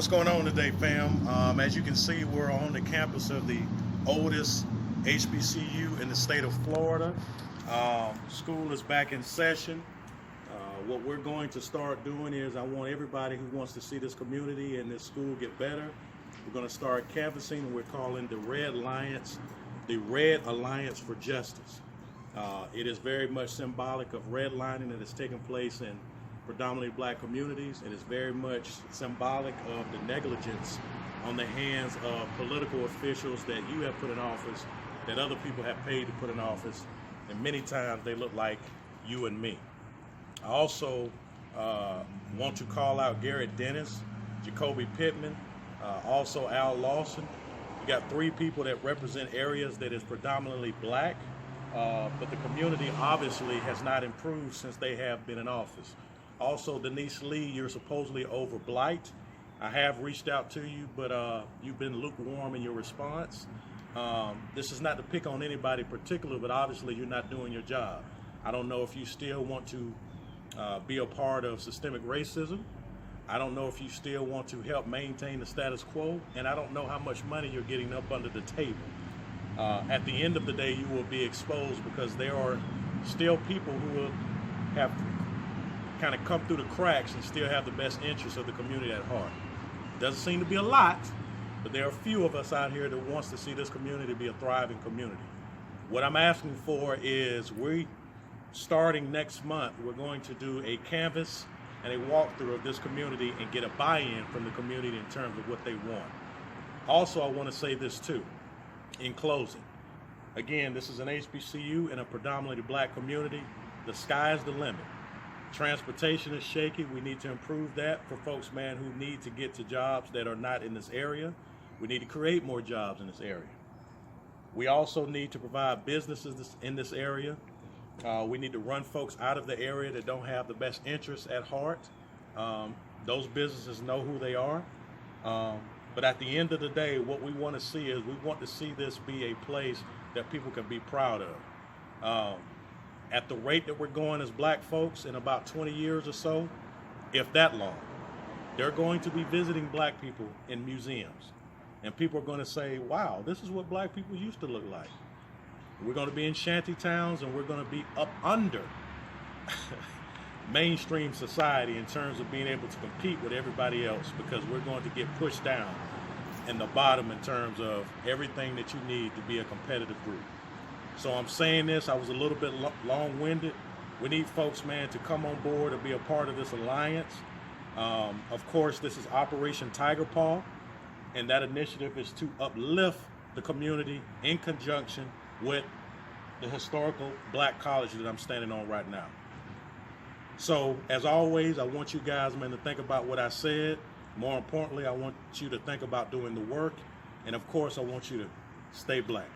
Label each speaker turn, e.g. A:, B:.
A: What's going on today, fam? As you can see, we're on the campus of the oldest HBCU in the state of Florida. School is back in session. What we're going to start doing is I want everybody who wants to see this community and this school get better. We're going to start canvassing, and we're calling the Red Alliance for Justice. It is very much symbolic of redlining that has taken place in predominantly black communities. It is very much symbolic of the negligence on the hands of political officials that you have put in office, that other people have paid to put in office, and many times they look like you and me. I also want to call out Garrett Dennis, Jacoby Pittman, also Al Lawson. You got three people that represent areas that is predominantly black, but the community obviously has not improved since they have been in office. Also, Denise Lee, you're supposedly over blight. I have reached out to you, but you've been lukewarm in your response. This is not to pick on anybody particular, but obviously you're not doing your job. I don't know if you still want to be a part of systemic racism. I don't know if you still want to help maintain the status quo, and I don't know how much money you're getting up under the table. At the end of the day, you will be exposed because there are still people who will have kind of come through the cracks and still have the best interests of the community at heart. Doesn't seem to be a lot, but there are a few of us out here that wants to see this community be a thriving community. What I'm asking for is starting next month, we're going to do a canvas and a walkthrough of this community and get a buy-in from the community in terms of what they want. Also, I want to say this too, in closing. Again, this is an HBCU in a predominantly black community. The sky's the limit. Transportation is shaky. We need to improve that for folks, man, who need to get to jobs that are not in this area. We need to create more jobs in this area. We also need to provide businesses in this area. We need to run folks out of the area that don't have the best interests at heart. Those businesses know who they are. But at the end of the day, what we want to see is we want to see this be a place that people can be proud of. At the rate that we're going as black folks in about 20 years or so, if that long, they're going to be visiting black people in museums. And people are going to say, wow, this is what black people used to look like. We're going to be in shanty towns, and we're going to be up under mainstream society in terms of being able to compete with everybody else, because we're going to get pushed down in the bottom in terms of everything that you need to be a competitive group. So I'm saying this, I was a little bit long-winded. We need folks, man, to come on board and be a part of this alliance. Of course, this is Operation Tiger Paw, and that initiative is to uplift the community in conjunction with the historical black college that I'm standing on right now. So, as always, I want you guys, man, to think about what I said. More importantly, I want you to think about doing the work. And of course, I want you to stay black.